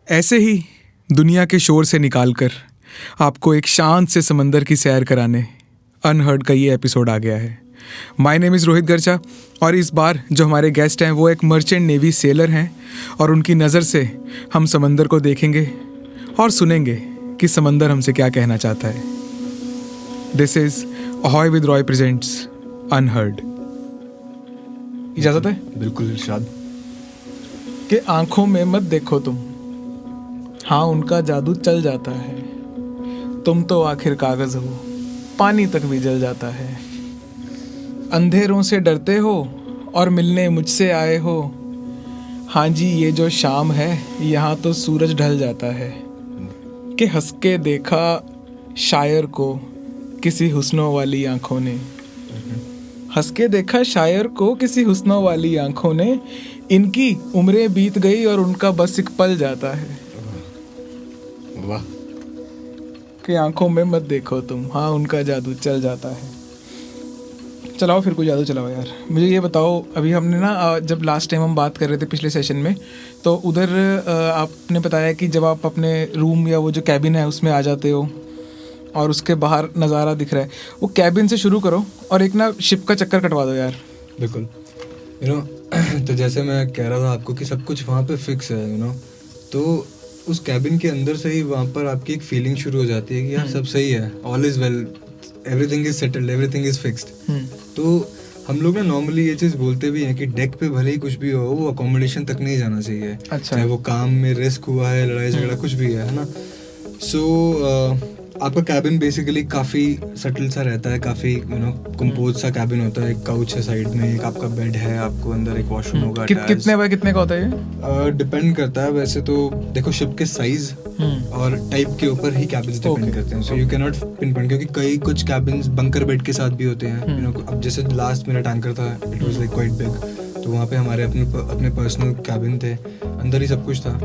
ऐसे ही दुनिया के शोर से निकालकर आपको एक शांत से समंदर की सैर कराने अनहर्ड का ये एपिसोड आ गया है। माय नेम इज़ रोहित गर्चा और इस बार जो हमारे गेस्ट हैं वो एक मर्चेंट नेवी सेलर हैं और उनकी नज़र से हम समंदर को देखेंगे और सुनेंगे कि समंदर हमसे क्या कहना चाहता है। This is ahoy with Roy presents unheard. इजाज़त है? बिल्कुल इरशाद। कि आंखों में मत देखो तुम, हाँ उनका जादू चल जाता है। तुम तो आखिर कागज़ हो, पानी तक भी जल जाता है। अंधेरों से डरते हो और मिलने मुझसे आए हो। हाँ जी ये जो शाम है यहाँ तो सूरज ढल जाता है। कि हंस के देखा शायर को किसी हुस्नों वाली आंखों ने, हंस के देखा शायर को किसी हुस्नों वाली आंखों ने। इनकी उम्रें बीत गई और उनका बस एक पल जाता है। वाह। कि आंखों में मत देखो तुम, हाँ उनका जादू चल जाता है। चलाओ फिर कोई जादू चलाओ यार। मुझे ये बताओ, अभी हमने ना जब लास्ट टाइम हम बात कर रहे थे पिछले सेशन में, तो उधर आपने बताया कि जब आप अपने रूम या वो जो कैबिन है उसमें आ जाते हो और उसके बाहर नज़ारा दिख रहा है, वो कैबिन से शुरू करो और एक ना शिप का चक्कर कटवा दो यार। बिल्कुल। तो जैसे मैं कह रहा था आपको कि सब कुछ वहाँ पे फिक्स है तो उस कैबिन के अंदर से ही वहाँ पर आपकी एक फीलिंग शुरू हो जाती है कि यार सब सही है, all is well, everything is settled, everything is fixed. तो हम लोग ना नॉर्मली ये चीज़ बोलते भी हैं कि डेक पे भले ही कुछ भी हो वो अकोमोडेशन तक नहीं जाना चाहिए। अच्छा। चाहे वो काम में रिस्क हुआ है, लड़ाई झगड़ा कुछ भी है ना। सो आपका कैबिन बेसिकली काफ़ी सटल सा रहता है, काफ़ी कंपोज सा कैबिन होता है। एक काउच है साइड में, एक आपका बेड है, आपको अंदर एक वॉशरूम होगा। कितने बाय कितने का होता है ये? डिपेंड करता है वैसे तो, देखो शिप के साइज और टाइप के ऊपर ही कैबिन्स डिपेंड करते हैं। So you can not pin point, क्योंकि कई कुछ कैबिन्स बंकर बेड के साथ भी होते हैं। अब जैसे लास्ट मेरा टैंकर था, it was like quite big, तो वहाँ पे हमारे अपने पर्सनल कैबिन थे, अंदर ही सब कुछ था।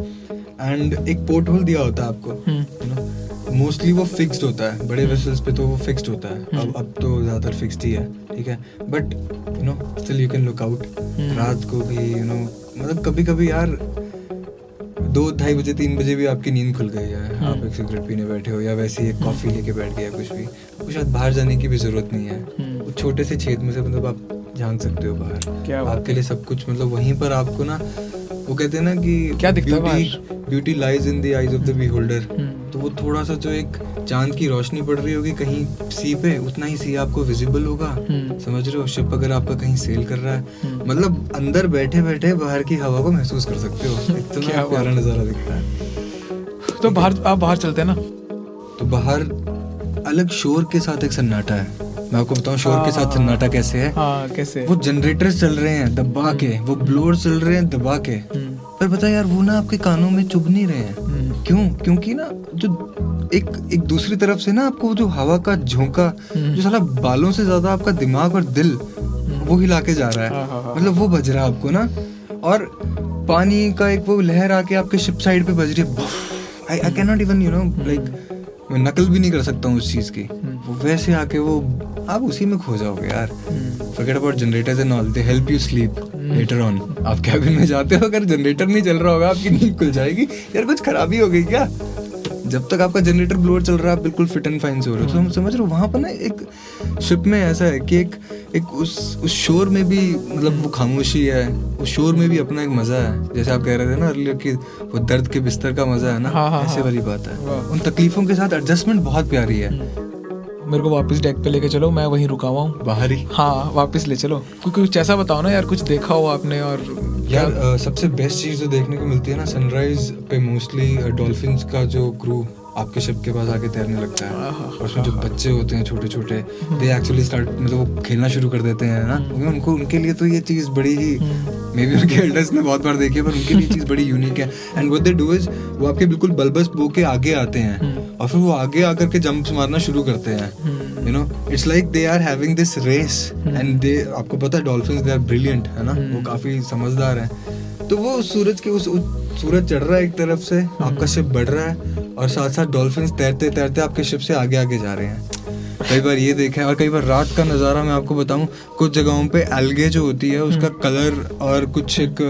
एंड एक पोर्ट होल दिया होता है आपको, मोस्टली वो फिक्स्ड होता है। बड़े वेसल्स पे तो वो फिक्स्ड होता है। अब तो ज़्यादातर फिक्स्ड ही है, ठीक है। But still you can look out रात को भी। मतलब कभी कभी यार 2-2:30 बजे 3 बजे भी आपकी नींद खुल गई है, आप एक सिगरेट पीने बैठे हो या वैसे ही एक कॉफ़ी लेके बैठ गया, कुछ भी, आपको शायद बाहर जाने की भी ज़रूरत नहीं है। वो छोटे से छेद में से मतलब आप झांक सकते हो बाहर। आपके लिए सब कुछ मतलब वहीं पर आपको ना, वो कहते हैं ना कि क्या दिखता है, beauty lies in the eyes of the beholder. तो वो थोड़ा सा जो एक चांद की रोशनी पड़ रही होगी कहीं सी पे, उतना ही सी आपको विजिबल होगा। समझ रहे हो? शिप अगर आपका कहीं सेल कर रहा है, मतलब अंदर बैठे बैठे बाहर की हवा को महसूस कर सकते हो। इतना प्यारा नजारा दिखता है। तो आप बाहर चलते हैं ना, तो बाहर अलग शोर के साथ एक सन्नाटा है। मैं आपको बताऊं शोर के साथ सन्नाटा कैसे है। कैसे? वो जनरेटर्स चल रहे हैं दबा के, वो ब्लोअर चल रहे हैं दबा के, पर पता है यार वो ना आपके कानों में चुभ नहीं रहे हैं। क्यों? क्योंकि ना जो एक दूसरी तरफ से ना आपको जो हवा का झोंका, जो साला बालों से ज्यादा आपका दिमाग और दिल वो हिला के जा रहा है, मतलब वो बज रहा है आपको ना। और पानी का एक वो लहर आके आपके शिप साइड पे बज रही है। I can not even like, मैं नकल भी नहीं कर सकता हूँ उस चीज की। वो वैसे आके वो आप उसी में खो जाओगे यार। Forget about generators and all, they help you sleep later on. आप कैबिन में जाते हो, अगर जनरेटर नहीं चल रहा होगा आपकी नींद खुल जाएगी। यार कुछ खराबी हो गई क्या? जब तक आपका जनरेटर ब्लोअर चल रहा है आप बिल्कुल फिट एंड फाइन से हो रहे हो। तो हम समझ रहे हो वहाँ पर ना एक शिप में ऐसा है कि एक उस शोर में भी मतलब वो खामोशी है, उस शोर में भी अपना एक मजा है। जैसे आप कह रहे थे ना अर्लियर कि वो दर्द के बिस्तर का मजा है ना, ऐसे वाली बात है। उन तकलीफों के साथ एडजस्टमेंट बहुत प्यारी है। मेरे को वापस डेक पे लेके चलो, मैं वहीं रुका हुआ हूँ बाहर ही। हाँ वापस ले चलो, कुछ ऐसा बताओ ना यार, कुछ देखा हो आपने। और यार सबसे बेस्ट चीज़ जो देखने को मिलती है ना, सनराइज पे मोस्टली डॉल्फिन्स का जो क्रू आपके शिप के पास आके तैरने लगता है। और उसमें जो बच्चे होते हैं छोटे छोटे, दे एक्चुअली स्टार्ट, मतलब वो खेलना शुरू कर देते हैं ना। उनके लिए तो ये चीज़ बड़ी ही, मे बी उनके एल्डर्स ने बहुत बार देखी है, पर उनके लिए चीज़ बड़ी यूनिक है। And what they do is, वो आपके बिल्कुल बल्बस बो के आगे आते हैं और फिर वो आगे आकर के जंप्स मारना शुरू करते हैं। It's like they are having this race. And they, आपको पता है डॉल्फिन्स दे आर ब्रिलियंट है ना, वो काफ़ी समझदार हैं। तो वो सूरज के सूरज चढ़ रहा है एक तरफ से, आपका शिप बढ़ रहा है और साथ साथ डॉल्फिन्स तैरते तैरते आपके शिप से आगे आगे जा रहे हैं। कई बार ये देखा है। और कई बार रात का नज़ारा मैं आपको बताऊं, कुछ जगहों पे एल्गे जो होती है उसका कलर और कुछ एक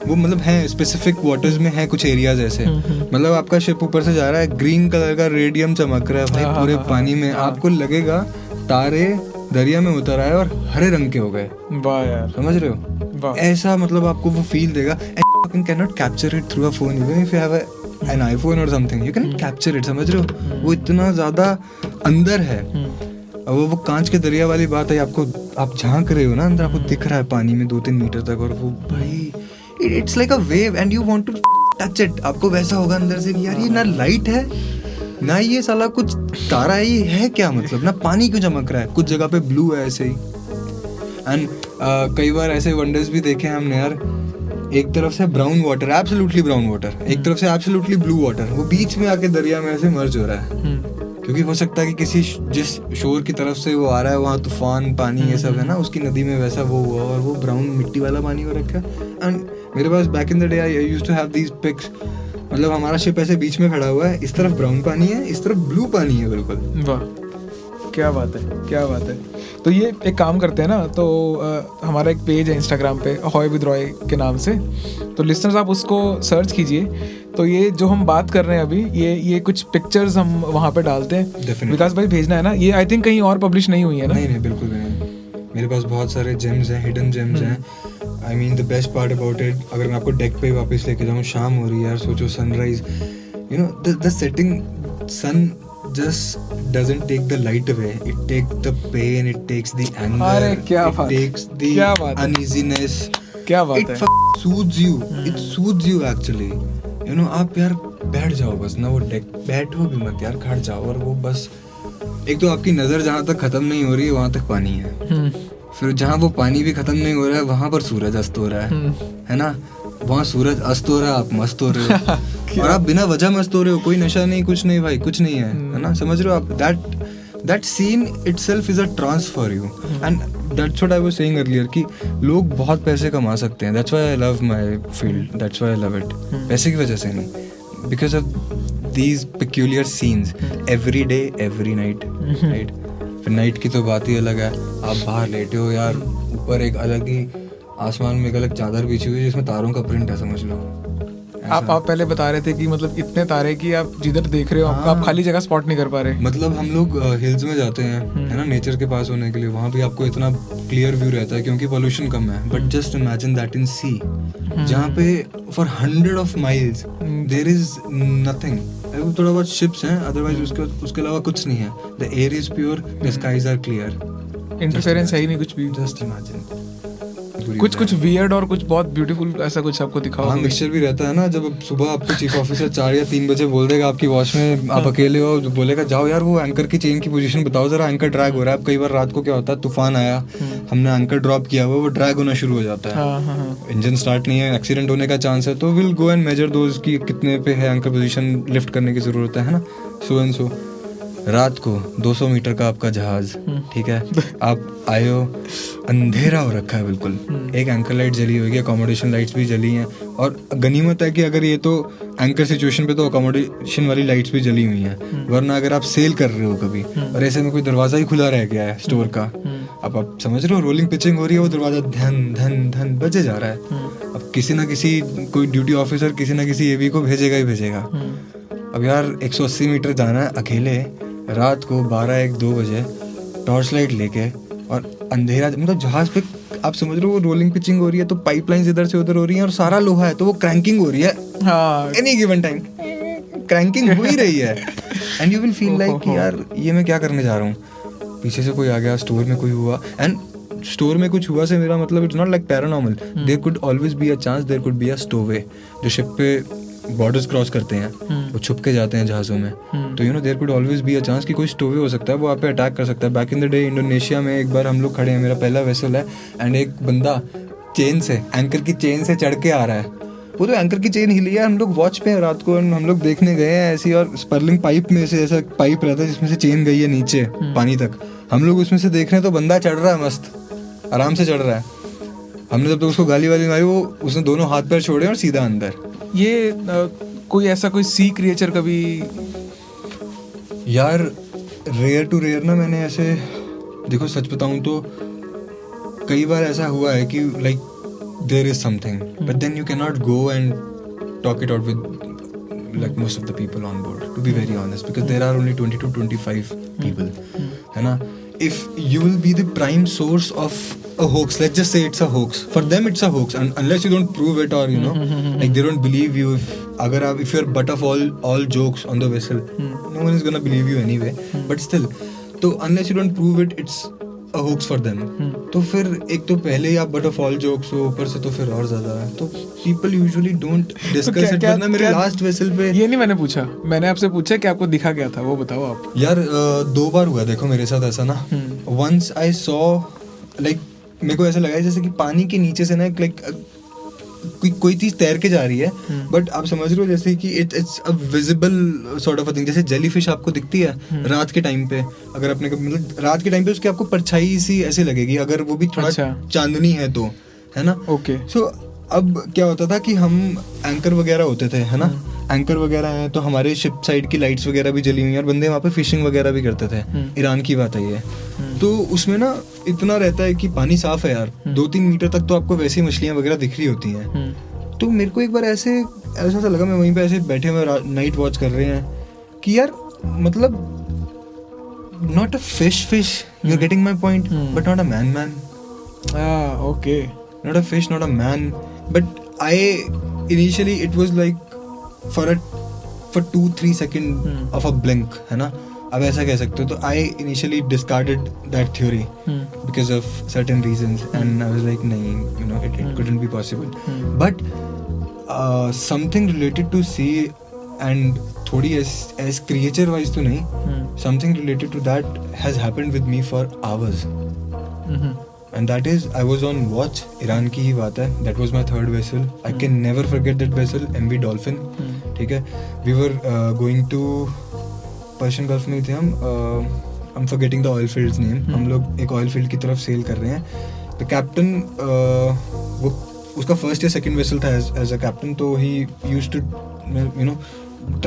वो मतलब है स्पेसिफिक वाटर्स में है कुछ एरियाज ऐसे, मतलब आपका शिप ऊपर से जा रहा है, ग्रीन कलर का रेडियम चमक रहा है भाई पूरे पानी में, आपको लगेगा तारे दरिया में उतर आए और हरे रंग के हो गए। वाह यार, समझ रहे हो? ऐसा मतलब आपको वो फील देगा। You cannot capture it through a phone, even if you have an iPhone or something, you cannot capture it, समझ रहे हो? वो इतना ज्यादा अंदर है। अब वो कांच के दरिया वाली बात है, आपको आप झांक रहे हो ना अंदर, आपको दिख रहा है पानी में 2-3 मीटर तक, और वो भाई it's like a wave and you want to touch it. आपको वैसा होगा अंदर से कि यार ये ना लाइट है ना ये साला कुछ तारा है, ये है क्या, मतलब ना पानी क्यों चमक रहा है, कुछ जगह पे ब्लू है ऐसे ही। एंड कई बार ऐसे वंडर्स भी देखे हैं हमने यार, एक तरफ से brown water, absolutely brown water, एक तरफ से एब्सोल्युटली ब्लू वाटर, वो बीच में आके दरिया में ऐसे मर्ज हो रहा है। क्योंकि हो सकता है कि किसी जिस शोर की तरफ से वो आ रहा है वहाँ तूफान पानी ये सब है ना, उसकी नदी में वैसा वो हुआ और वो ब्राउन मिट्टी वाला पानी हो रखा है। एंड मेरे पास back in the day I used to have these pics, मतलब हमारा शिप ऐसे बीच में खड़ा हुआ है, इस तरफ ब्राउन पानी है, इस तरफ ब्लू पानी है बिल्कुल। वाह, क्या बात है, क्या बात है। तो ये एक काम करते हैं ना, तो हमारा एक पेज है इंस्टाग्राम पे हॉय विद रॉय के नाम से, तो लिसनर्स आप उसको सर्च कीजिए। तो ये जो हम बात कर रहे हैं अभी, ये कुछ पिक्चर्स हम वहाँ पे डालते हैं। विकास भाई भेजना है ना, ये आई थिंक कहीं और पब्लिश नहीं हुई है ना? नहीं बिल्कुल भी नहीं, मेरे पास बहुत सारे जेम्स हैं, हिडन जेम्स हैं। I mean the best part about it, अगर मैं आपको डेक पे वापस लेके जाऊँ, शाम हो रही है यार, सोचो sunrise, you know the setting sun just doesn't take the light away, it takes the pain, it takes the anger, it takes the uneasiness, क्या बात है, it soothes you, it soothes you actually, you know। आप यार बैठ जाओ बस ना, वो डेक बैठो भी मत यार, खड़ जाओ, और वो बस एक तो आपकी नजर जहाँ तक खत्म नहीं हो रही है वहाँ तक पानी है, फिर जहाँ वो पानी भी खत्म नहीं हो रहा है वहाँ पर सूरज अस्त हो रहा है ना, वहाँ सूरज अस्त हो रहा है, आप मस्त हो रहे हो और आप बिना वजह मस्त हो रहे हो, कोई नशा नहीं, कुछ नहीं भाई, कुछ नहीं है ना, समझ रहे हो आप? That scene itself is a trance for you, and that's what I was saying earlier कि लोग बहुत पैसे कमा सकते हैं, that's why I love my field, that's why I love it, पैसे की वजह से नहीं, because of these peculiar scenes every day every night, right? फिर नाइट की तो बात ही अलग है, आप बाहर लेटे हो यार, ऊपर एक अलग ही आसमान में एक अलग चादर बिछी हुई है जिसमें तारों का प्रिंट है, समझ लो। आप पहले बता रहे थे कि मतलब इतने तारे कि आप जिधर देख रहे हो आप खाली जगह स्पॉट नहीं कर पा रहे। मतलब हम लोग हिल्स में जाते हैं है ना, नेचर के पास होने के लिए, वहाँ भी आपको इतना क्लियर व्यू रहता है क्योंकि पोल्यूशन कम है, but just imagine that in sea, जहाँ पे for 100 of miles there is nothing, थोड़ा बहुत शिप्स हैं, अदरवाइज उसके अलावा कुछ नहीं है, the air is pure, the skies are clear, interference है ही नहीं कुछ भी, जस्ट इमेजिन। कुछ वियर्ड और कुछ बहुत ब्यूटीफुल ऐसा कुछ आपको दिखाओ। हाँ, मिक्सचर भी रहता है ना, जब सुबह आपको चीफ ऑफिसर 4 या 3 बजे बोल देगा आपकी वॉच में, आप अकेले हो, बोलेगा जाओ यार वो एंकर की चेन की पोजीशन बताओ जरा, एंकर ड्रैग हो रहा है। अब कई बार रात को क्या होता है, तूफान आया, हमने एंकर ड्रॉप किया हुआ, वो ड्रैग होना शुरू हो जाता है, इंजन स्टार्ट नहीं है, एक्सीडेंट होने का चांस है, तो will go and measure those की कितने पे है एंकर पोजीशन, लिफ्ट करने की जरूरत है ना, सो एंड सो। रात को 200 मीटर का आपका जहाज, ठीक है, आप आए हो, अंधेरा हो रखा है बिल्कुल, एक एंकर लाइट जली होगी, अकोमोडेशन लाइट्स भी जली हैं, और गनीमत है कि अगर ये तो एंकर सिचुएशन पे तो अकोमोडेशन वाली लाइट्स भी जली हुई हैं, वरना अगर आप सेल कर रहे हो कभी और ऐसे में कोई दरवाजा ही खुला रह गया है स्टोर का, अब आप समझ रहे हो रोलिंग पिचिंग हो रही है, वो दरवाजा धन धन धन बजे जा रहा है, अब किसी ना किसी कोई ड्यूटी ऑफिसर किसी ना किसी एवी को भेजेगा ही भेजेगा। अब यार 180 मीटर जाना है अकेले, रात को 12-1-2 बजे टॉर्च लाइट लेके, और अंधेरा, मतलब जहाज पे आप समझ रहे हो वो रोलिंग पिचिंग हो रही है, तो पाइपलाइंस इधर से उधर हो रही है और सारा लोहा है, तो वो क्रैंकिंग हो रही है, एनी गिवन टाइम क्रैंकिंग हो ही रही है, and you will feel like कि यार ये मैं क्या करने जा रहा हूँ, पीछे से कोई आ गया, स्टोर में कोई हुआ, एंड स्टोर में कुछ हुआ से मेरा मतलब it's not like paranormal, there could always be a chance, there could be a stowaway, जो शिप पे बॉर्डर्स क्रॉस करते हैं, वो छुप के जाते हैं जहाज़ों में, तो you know there could always be a chance कि कोई स्टोवे हो सकता है, वो आप पे अटैक कर सकता है। Back in the day Indonesia में एक बार हम लोग खड़े हैं, मेरा पहला वेसल है, एंड एक बंदा चेन से, एंकर की चेन से चढ़ के आ रहा है, वो तो एंकर की चेन हिली है, हम लोग वॉच पे हैं रात को, हम लोग देखने गए हैं ऐसी, और स्पर्लिंग पाइप में से ऐसा पाइप रहता है जिसमें से चेन गई है नीचे पानी तक, हम लोग उसमें से देख रहे हैं, तो बंदा चढ़ रहा है, मस्त आराम से चढ़ रहा है, हमने जब तक उसको गाली वाली मारी, वो उसने दोनों हाथ पैर छोड़े और सीधा अंदर। ये कोई ऐसा कोई सी क्रिएचर कभी यार रेयर टू रेयर ना, मैंने ऐसे देखो सच बताऊं तो कई बार ऐसा हुआ है कि like there is something, but then you cannot go and talk it out with like most of the people on board, to be very honest, because there are only 20 to 25 people, है ना? If you will be the prime source of a hoax, let's just say it's a hoax, for them it's a hoax, and unless you don't prove it, or you know, like they don't believe you. If you're butt of all jokes on the vessel, no one is gonna believe you anyway. But still, तो unless you don't prove it, it's a hoax for them. तो फिर एक तो पहले ही आप butt of all jokes हो, ऊपर से तो फिर और ज़्यादा है. तो people usually don't discuss it. वरना मेरे last vessel पे ये नहीं मैंने पूछा, मैंने आपसे पूछा कि आपको दिखा क्या था, वो बताओ आप. यार 2 बार हुआ देखो मेरे साथ ऐसा ना. Once I saw, like मेरे को ऐसा लगा जैसे कि पानी के नीचे से ना like कोई चीज तैर के जा रही है, बट आप समझ रहे हो जैसे कि it's a visible sort of a thing. जैसे जेलीफिश आपको दिखती है रात के टाइम पे, अगर आपने मतलब रात के टाइम पे उसकी आपको परछाई सी ऐसे लगेगी, अगर वो भी थोड़ा चांदनी है तो, है ना? ओके. सो अब क्या होता था कि हम एंकर वगैरह होते थे, है ना? एंकर वगैरह हैं तो हमारे शिप साइड की लाइट्स वगैरह भी जली हुई हैं, और बंदे वहाँ पे फिशिंग वगैरह भी करते थे. ईरान की बात है ये. तो उसमें ना इतना रहता है कि पानी साफ है यार, 2-3 मीटर तक तो आपको वैसे ही मछलियाँ वगैरह दिख रही होती हैं. तो मेरे को एक बार ऐसा सा लगा, मैं वहीं पे ऐसे बैठे हुए नाइट वॉच कर रहे हैं कि यार मतलब not a fish you are getting my point, but not a man. Okay. Not a fish, not a man, but initially it was like for 2-3 second of a blink, है ना? अब ऐसा कह सकते हो. तो I initially discarded that theory because of certain reasons, and I was like नहीं, you know, it couldn't be possible. But something related to sea and थोड़ी as creature wise तो नहीं, something related to that has happened with me for hours. And that is, I was on watch. Iran की ही बात है. That was my 3rd vessel. I can never forget that vessel, MV Dolphin. ठीक है. We were going to Persian Gulf में थे हम. I'm forgetting the oil field's name. हम लोग एक oil field की तरफ sail कर रहे हैं. The captain, वो उसका first या second vessel था as a captain. तो he used to, you know,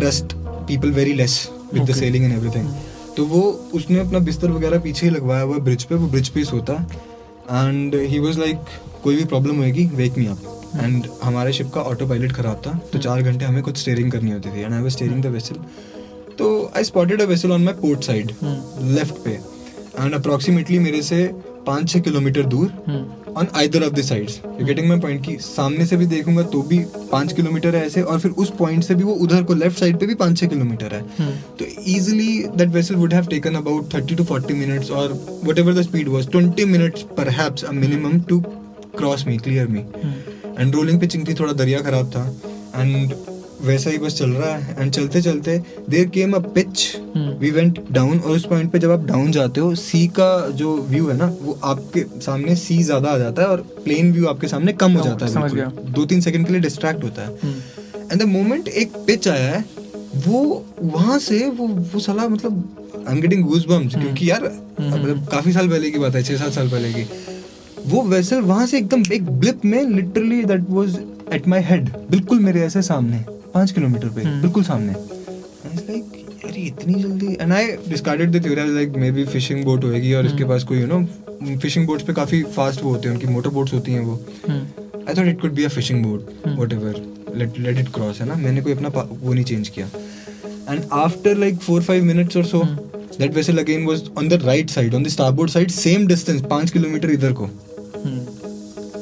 trust people very less with the sailing and everything. तो वो उसने अपना बिस्तर वगैरह पीछे ही लगवाया हुआ ब्रिज पे. वो ब्रिज पे ही सोता. एंड ही वाज लाइक कोई भी प्रॉब्लम होएगी वेक मी अप. एंड हमारे शिप का ऑटो पायलट खराब था, तो 4 घंटे हमें कुछ स्टीयरिंग करनी होती थी. And I was steering the vessel. तो I spotted a vessel on my port side left पे, एंड अप्रॉक्सीमेटली मेरे से 5-6 किलोमीटर दूर on either of the sides. You getting my point? कि सामने से भी देखूंगा तो भी 5 किलोमीटर है ऐसे, और फिर उस पॉइंट से भी वो उधर को लेफ्ट साइड पे भी 5-6 किलोमीटर है. तो easily that vessel would have taken about 30 to 40 minutes or whatever the speed was, 20 minutes perhaps a minimum to cross me, clear me. And rolling pitching थी, थोड़ा दरिया खराब था, and वैसा ही बस चल रहा है. एंड चलते चलते there came a pitch, we went down. और उस पॉइंट पे जब आप डाउन जाते हो, सी का जो व्यू है ना, वो आपके सामने सी ज्यादा आ जाता है और प्लेन व्यू आपके सामने कम हो जाता है. 2-3 सेकंड के लिए डिस्ट्रैक्ट होता है. एंड द मोमेंट एक पिच आया है, वो वहां से वो साला मतलब आई एम गेटिंग गूज़बम्प्स, क्योंकि यार मतलब काफी साल पहले की बात है, 6-7 साल पहले की. वो वेसल वहां से एकदम एक ब्लिप में literally that was at my head, बिल्कुल मेरे ऐसे सामने 5 किलोमीटर पे बिल्कुल सामने. लाइक यार इतनी जल्दी. And I discarded the theory, like may be fishing boat होएगी और इसके पास कोई, यू नो, फिशिंग बोट्स पे काफी फास्ट वो होते हैं, उनकी मोटर बोट्स होती हैं वो. I thought it could be a fishing boat, whatever, let it cross, है ना. मैंने कोई अपना वो नहीं चेंज किया. And after like 4-5 minutes or so, that vessel again was on the right side, on the starboard side, same distance 5 kilometre इधर को.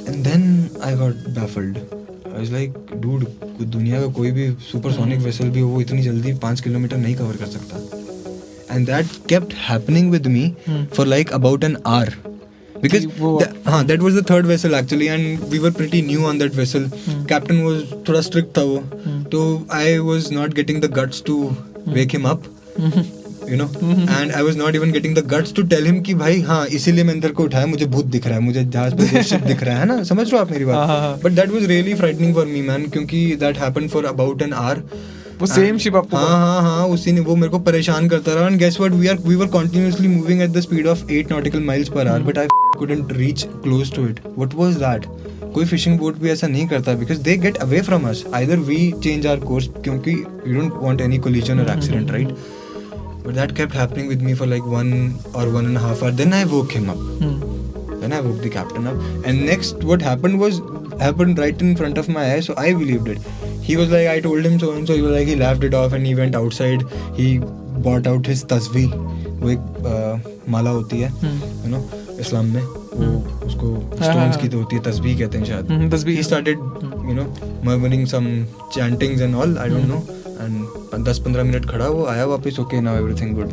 And then I got baffled. I was like dude, दुनिया का कोई भी supersonic vessel भी हो, वो इतनी जल्दी 5 किलोमीटर नहीं कवर कर सकता. And that kept happening with me for like about an hour. Because that was the 3rd vessel actually, and we were pretty new on that vessel. Captain was थोड़ा strict था वो, तो I was not getting the guts to wake him up, you know, and I was not even getting the guts to tell him कि भाई हाँ इसीलिए मैं अंदर को उठाया, मुझे भूत दिख रहा है, मुझे जहाज पे शिप दिख रहा है ना, समझ रहे हो आप मेरी बात. But that was really frightening for me, man, क्योंकि that happened for about an hour. वो सेम शिप आपको? हाँ उसी ने, वो मेरे को परेशान करता रहा. And guess what, we were continuously moving at the speed of 8 nautical miles per hour, but I couldn't reach close to it. What was that? कोई फिशिंग बोट भी ऐसा नहीं करता, because they get away from us. Either we change our course, क्योंकि you don't want any collision or accident, right? But that kept happening with me for like 1 or 1.5 hours. Then I woke him up. Then I woke the captain up, and next what happened right in front of my eyes, so I believed it. He was like, I told him so and so. He was like, he laughed it off and he went outside. He bought out his tasbih. वो एक माला होती है, you know, इस्लाम में वो उसको stones की तो होती है, तस्बीह कहते हैं शायद. तस्बीह. He started, you know, murmuring some chantings and all. I don't know. And 10-15 minute खड़ा, वो आया वापस, okay now everything good.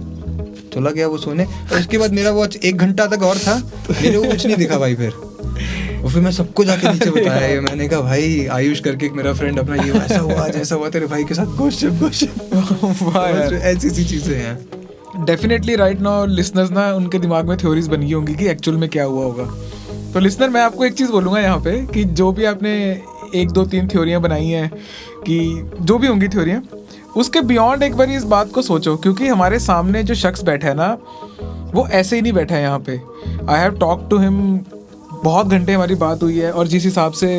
चला गया वो सोने. और उसके बाद मेरा वॉच 1 घंटा तक और था, मेरे को कुछ नहीं दिखा भाई फिर. और फिर मैं सबको जाके नीचे बताया ये, मैंने कहा भाई आयुष करके एक मेरा फ्रेंड अपना, ये ऐसा हुआ जैसा हुआ तेरे भाई के साथ, गोश्त ऐसी सी चीज़ें हैं. डेफिनेटली राइट नाउ लिसनर्स ना, उनके दिमाग में थ्योरीज बन गई होंगी कि एक्चुअल में क्या हुआ होगा. तो लिसनर, मैं आपको एक चीज़ बोलूँगा यहाँ पे कि जो भी आपने 1, 2, 3 थ्योरियाँ बनाई हैं, कि जो भी होंगी थ्योरियाँ, उसके बियॉन्ड एक बार इस बात को सोचो, क्योंकि हमारे सामने जो शख्स बैठा है ना, वो ऐसे ही नहीं बैठा है यहाँ पे. I have talk to him, बहुत घंटे हमारी बात हुई है, और जिस हिसाब से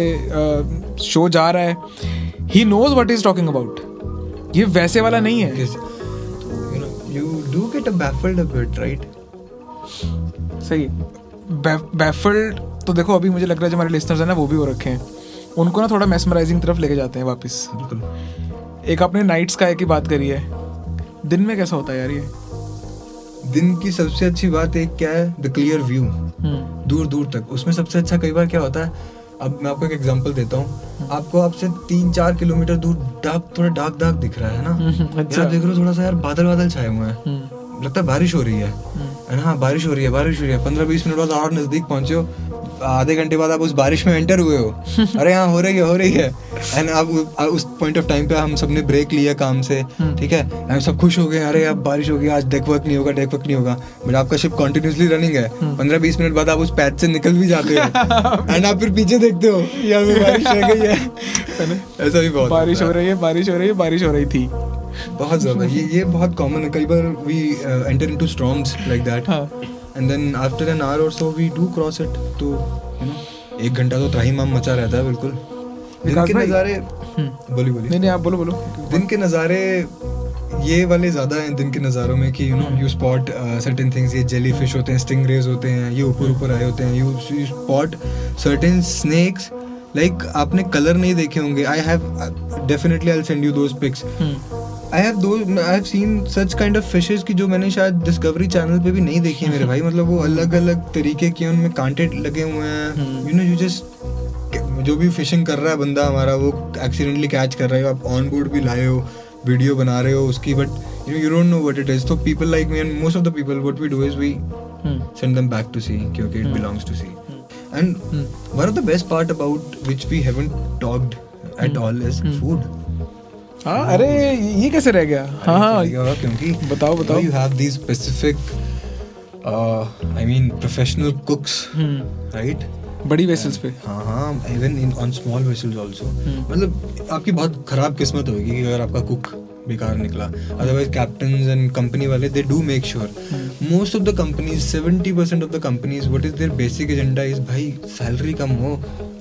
शो जा रहा है, he knows what is talking about. ये वैसे वाला नहीं है. You do get baffled a bit, right? सही. बैफल्ड तो देखो, अभी मुझे लग रहा है जो हमारे लिसनर्स हैं ना, वो भी हो रखे हैं, उनको ना थोड़ा मेस्मराइजिंग तरफ लेके जाते हैं वापस. बिल्कुल. एक आपने नाइट स्काई की बात करी है, दिन में कैसा होता है यार ये? दिन की सबसे अच्छी बात एक क्या है, द क्लियर व्यू, दूर दूर तक. उसमें सबसे अच्छा कई बार क्या होता है, अब मैं आपको एक एग्जांपल देता हूँ. आपको आपसे 3-4 किलोमीटर दूर थोड़ा डार्क दिख रहा है ना. अच्छा. यार देख रहे हो थोड़ा सा यार बादल छाए हुए हैं, लगता है बारिश हो रही है ना. बारिश हो रही है. 15-20 मिनट बाद और नजदीक पहुंचे हो, आधे घंटे बाद आप उस बारिश में एंटर हुए हो. अरे हाँ, हो रही है. एंड अब उस पॉइंट ऑफ टाइम पे हम सबने ब्रेक लिया काम से, ठीक है, हम सब खुश हो गए, अरे अब बारिश होगी, आज डेक वर्क नहीं होगा. बट आपका शिप कंटिन्यूसली रनिंग है. 15-20 मिनट बाद आप उस पैच से निकल भी जाते हो एंड आप फिर पीछे देखते हो, यार बारिश रह गई है. ऐसा भी बहुत बारिश हो रही थी. बहुत ज्यादा ये बहुत कॉमन है. कई बार we enter into storms like that, and then after an hour or so we do cross it. तो यू नो 1 घंटा तो त्राहिमाम मचा रहता है. बिल्कुल. दिन के नज़ारे, बोलिए. नहीं आप बोलो. दिन के नज़ारे ये वाले ज़्यादा हैं दिन के नज़ारों में कि you know you spot certain things. ये जेली फिश होते हैं, स्टिंगरेज होते हैं, ये ऊपर आए होते हैं. You spot certain snakes, like आपने कलर नहीं देखे होंगे. I have definitely, I will send you those pics. I have seen such kind of fishes कि जो मैंने शायद डिस्कवरी चैनल पे भी नहीं देखी है मेरे भाई. मतलब वो अलग तरीके के, उनमें कांटे लगे हुए हैं. यू नो यू जस्ट, जो भी फिशिंग कर रहा है बंदा हमारा, वो एक्सीडेंटली कैच कर रहा है. आप ऑन बोर्ड भी लाए हो, वीडियो बना रहे हो उसकी, but you don't know what it is. तो people like me and most of the people, what we do is we send them back to sea, क्योंकि it belongs to sea. And one of the best part about which we haven't talked at all is food. हाँ, अरे ये कैसे रह गया? हाँ, क्योंकि बताओ. You have these specific, I mean professional cooks, right? बड़ी वेसल्स पे. हाँ, even on small vessels also. मतलब आपकी बहुत खराब किस्मत होगी कि अगर आपका कुक बेकार निकला. Otherwise captains and company वाले, they do make sure. Most of the companies, 70% of the companies, what is their basic agenda is भाई सैलरी कम हो,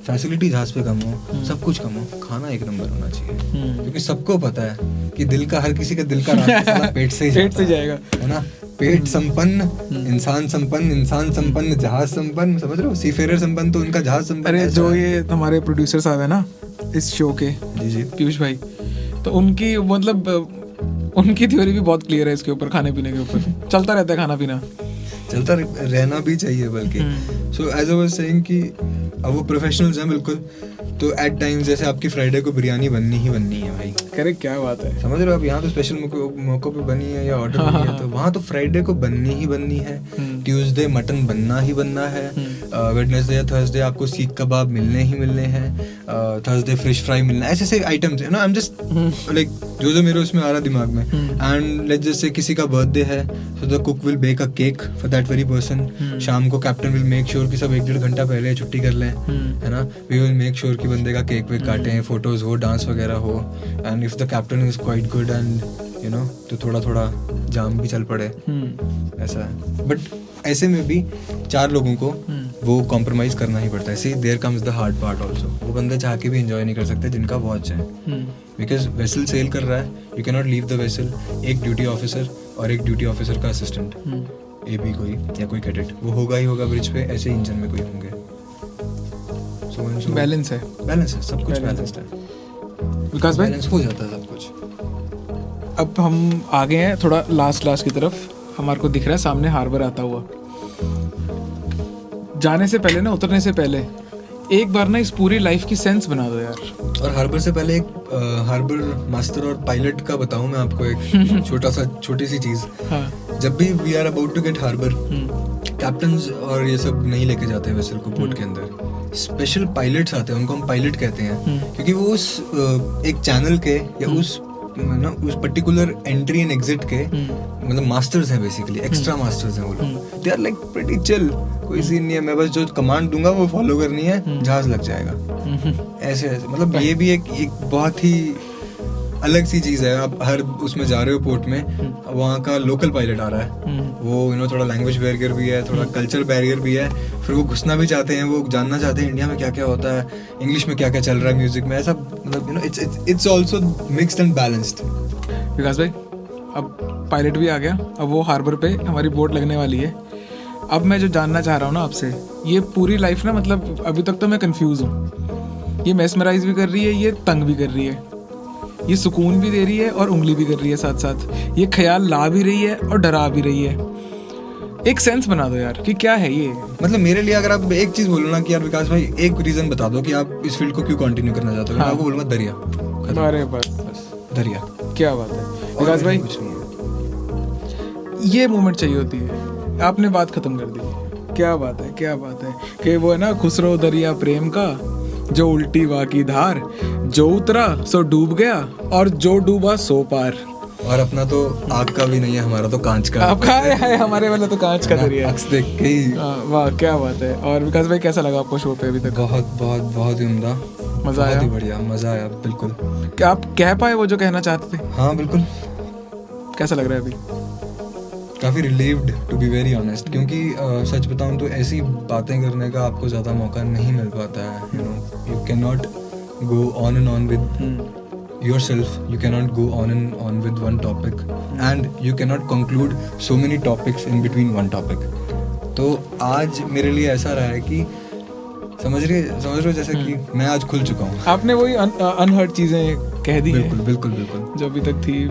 फैसिलिटी जहाज पे कम हो, सब कुछ कम हो, खाना एक नंबर होना चाहिए. क्योंकि सबको पता है कि हर किसी का दिल का रास्ता पेट से जाएगा, है ना. पेट संपन्न, इंसान संपन्न, जहाज संपन्न. समझ रहे हो, सीफेरर संपन्न तो उनका जहाज संपन्न. अरे जो ये हमारे प्रोड्यूसर साहब है ना इस शो के, जी पीयूष भाई, तो उनकी मतलब उनकी थ्योरी भी बहुत क्लियर है इसके ऊपर, खाने पीने के ऊपर. चलता रहता है खाना पीना, चलता रहना भी चाहिए बल्कि. So as I was saying कि अब वो प्रोफेशनल्स हैं बिल्कुल. तो एट टाइम्स जैसे आपकी फ्राइडे को बिरयानी बननी है भाई. करेक्ट, क्या बात है. समझ रहे हो आप, यहाँ तो स्पेशल मौकों पे बनी है या ऑर्डर बनी है, तो वहाँ तो फ्राइडे को बननी है. ट्यूसडे मटन बनना है. वेडनेसडे या थर्सडे आपको सीख कबाब मिलने हैं. थर्सडे फिश फ्राई मिलना है. ऐसे आइटम्स है ना. आई एम जस्ट लाइक जो मेरे उसमें आ रहा दिमाग में. एंड लेट्स जस्ट से किसी का बर्थडे है, so the cook will bake a cake for that very person. शाम को कैप्टन विल मेक श्योर कि सब 1-1.5 घंटा पहले छुट्टी कर लें, है ना. वी विल मेक श्योर कि बंदे का केक वेक काटें, फोटोज हो, डांस वगैरह हो. And if the captain is quite good and you know, तो थोड़ा जाम भी चल पड़े. ऐसा है. बट ऐसे में भी 4 लोगों को वो कॉम्प्रोमाइज करना ही पड़ता है. See there comes the hard part also. वो बंदे चाह के भी एंजॉय नहीं कर सकते जिनका वॉच है, बिकॉज वेसल सेल कर रहा है. You can not leave the vessel. एक ड्यूटी ऑफिसर और एक ड्यूटी ऑफिसर का असिस्टेंट, AB कोई या कोई कैडेट, वो होगा ही होगा ब्रिज पे, ऐसे इंजन में कोई होंगे। बैलेंस है, सब कुछ बैलेंस्ड है। विकास भाई बैलेंस हो जाता है सब कुछ। अब हम आ गए हैं थोड़ा लास्ट की तरफ, हमारे को दिख रहा है सामने हार्बर आता हुआ। जाने से पहले ना, उतरने से पहले एक बार ना इस पूरी लाइफ की सेंस बना दो यार। और हार्बर से पहले एक हार्बर मास्टर और पायलट का बताऊं मैं आपको एक छोटी सी चीज। हाँ। जब भी we are about to get harbour, captains और ये सब नहीं लेके जाते हैं वेसल को पोर्ट के अंदर, स्पेशल पायलट्स आते हैं, उनको हम पायलट कहते हैं, क्योंकि वो उस एक चैनल के या उस पर्टिकुलर एंट्री एंड एग्जिट के मतलब मास्टर्स हैं, बेसिकली एक्स्ट्रा मास्टर्स हैं वो लोग। They are like pretty chill, कोई सीन नहीं है, मैं बस जो कमांड दूंगा वो फॉलो करनी है, जहाज लग जाएगा। ऐसे मतलब ये भी एक बहुत ही अलग सी चीज़ है। आप हर उसमें जा रहे हो पोर्ट में, वहाँ का लोकल पायलट आ रहा है, वो थोड़ा लैंग्वेज बैरियर भी है, थोड़ा कल्चर बैरियर भी है, फिर वो घुसना भी चाहते हैं, वो जानना चाहते हैं इंडिया में क्या क्या होता है, इंग्लिश में क्या क्या चल रहा है म्यूजिक में, ऐसा मतलब it's also mixed and balanced. Vikas भाई अब पायलट भी आ गया, अब वो हार्बर पे हमारी बोट लगने वाली है। अब मैं जो जानना चाह रहा हूँ ना आपसे, ये पूरी लाइफ ना, मतलब अभी तक तो मैं कंफ्यूज हूँ। ये मेस्मराइज भी कर रही है, ये तंग भी कर रही है, ये सुकून भी दे रही है और उंगली भी कर रही है साथ साथ, ये ख्याल ला भी रही है और डरा भी रही है। एक सेंस बना दो यार कि क्या है ये। मतलब मेरे लिए अगर आप एक चीज बोलो ना कि यार विकास भाई एक रीजन बता दो कि आप इस फील्ड को क्यों कंटिन्यू करना चाहते हो, मैं आपको बोलूंगा दरिया। अरे बस दरिया, क्या बात है विकास भाई, ये मोमेंट चाहिए होती है। आपने बात खत्म कर दी। क्या बात है कि वो है ना खुसरो दरिया प्रेम का, जो उल्टी वाकी धार, जो उतरा सो डूब गया और जो डूबा सो पार। और अपना तो आग का भी नहीं है, हमारा तो कांच का। आपका है, हमारे वाला तो कांच का दरिया है। अक्स देख के ही। वाह क्या बात है। और विकास भाई कैसा लगा आपको शो पे अभी तक? बहुत ही उम्दा, मजा आया, बढ़िया मजा आया। बिल्कुल। क्या आप कह पाए वो जो कहना चाहते थे? हाँ बिल्कुल। कैसा लग रहा है अभी? काफ़ी relieved to be very honest, क्योंकि सच बताऊं तो ऐसी बातें करने का आपको ज़्यादा मौका नहीं मिल पाता है। You can not go on and on with yourself, you cannot go on and on with one topic and you cannot conclude so many topics in between one topic. तो आज मेरे लिए ऐसा रहा है कि समझ रहे हो जैसे कि मैं आज खुल चुका हूँ। आपने वही अनहर्ड चीजें कह दी हैं। बिल्कुल जो अभी तक थी,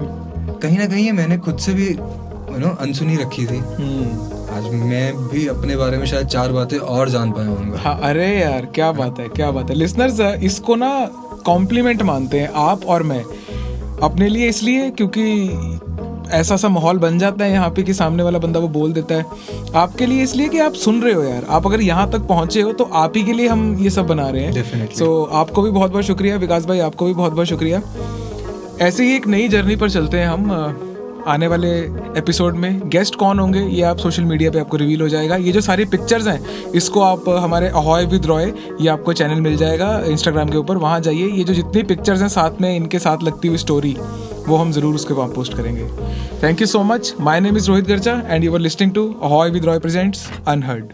कहीं ना कहीं मैंने खुद से भी अनसुनी रखी थी। आज मैं भी अपने बारे में शायद 4 बातें और जान पाया हूँ। हाँ, अरे यार क्या बात है। लिसनर्स इसको ना कॉम्प्लीमेंट मानते हैं, आप और मैं, अपने लिए इसलिए क्योंकि ऐसा सा माहौल बन जाता है यहाँ पे कि सामने वाला बंदा वो बोल देता है। आपके लिए इसलिए कि आप सुन रहे हो यार, आप अगर यहाँ तक पहुँचे हो तो आप ही के लिए हम ये सब बना रहे हैं। सो आपको भी बहुत बहुत शुक्रिया विकास भाई, आपको भी बहुत बहुत शुक्रिया। ऐसे ही एक नई जर्नी पर चलते हैं हम। आने वाले एपिसोड में गेस्ट कौन होंगे ये आप सोशल मीडिया पे आपको रिवील हो जाएगा। ये जो सारी पिक्चर्स हैं इसको आप हमारे अहॉय विद रॉय, ये आपको चैनल मिल जाएगा इंस्टाग्राम के ऊपर, वहाँ जाइए। ये जो जितनी पिक्चर्स हैं साथ में इनके साथ लगती हुई स्टोरी, वो हम ज़रूर उसके वहाँ पोस्ट करेंगे। Thank you so much. My name is Rohit Garja and you are listening to ahoy with Roy presents unheard.